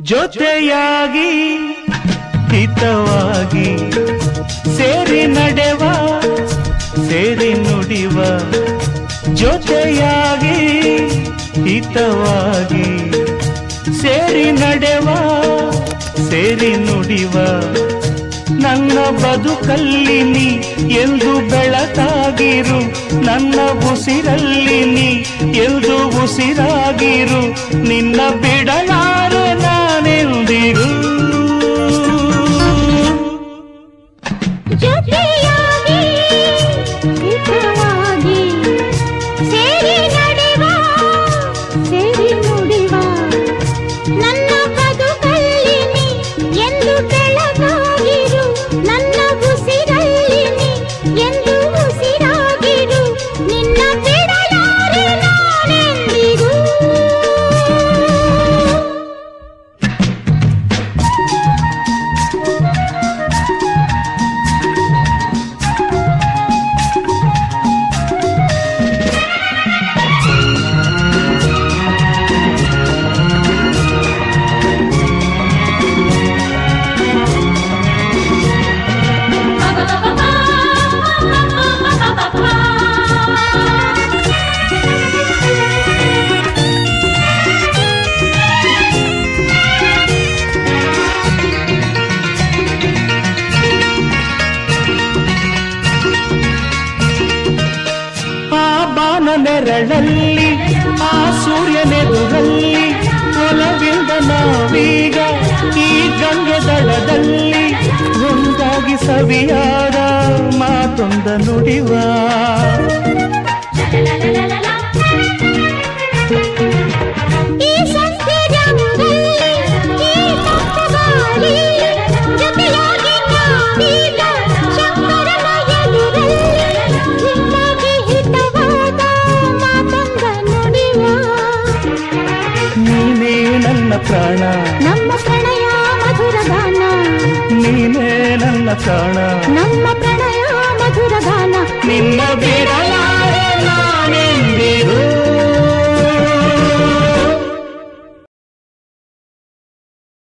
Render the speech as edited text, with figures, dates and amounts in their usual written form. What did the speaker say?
ಜೊತೆಯಾಗಿ ಹಿತವಾಗಿ ಸೇರಿ ನಡೆವ ಸೇರಿ ನುಡಿವ ಜೊತೆಯಾಗಿ ಹಿತವಾಗಿ ಸೇರಿ ನಡೆವ ಸೇರಿ ನುಡಿವ ನನ್ನ ಬದುಕಲ್ಲಿ ನೀ ಎಂದು ಬೆಳಕಾಗಿರು ನನ್ನ ಉಸಿರಲ್ಲಿ ನೀ ಎಂದು ಉಸಿರಾಗಿರು ನಿನ್ನ ಬಿಡಲಾರೆ ನಾನೆಂದಿರು ಜೊತೆಯಾಗಿ ಹಿತವಾಗಿ ಸೇರಿ ನಡೆವ ಸೇರಿ ನುಡಿವ ನನ್ನ ಬದುಕಲ್ಲಿ ನೀ ಎಂದು ಬೆಳಕಾಗಿರು ನನ್ನ ಉಸಿರಲ್ಲಿ ನೀ ಎಂದು ಉಸಿರಾಗಿರು ನಿನ್ನ ಬಿಡಲಾರೆ ನಾನೆಂದಿಗೂ ನೆರಳಲ್ಲಿ ಆ ಸೂರ್ಯನೆದುರಲ್ಲಿ ಒಲವಿಂದ ನಾವೀಗ ಈ ಗಂಗೆ ದಡದಲ್ಲಿ ಒಂದಾಗಿ ಸವಿಯಾದ ಮಾತೊಂದ ನುಡಿವ ಪ್ರಾಣ ನಮ್ಮ ಪ್ರಣಯ ಮಧುರ ಗಾನ ನೀನೇ ನನ್ನ ಪ್ರಾಣ ನಮ್ಮ ಪ್ರಣಯ ಮಧುರ ಗಾನ ನಿನ್ನ ಬೇಡ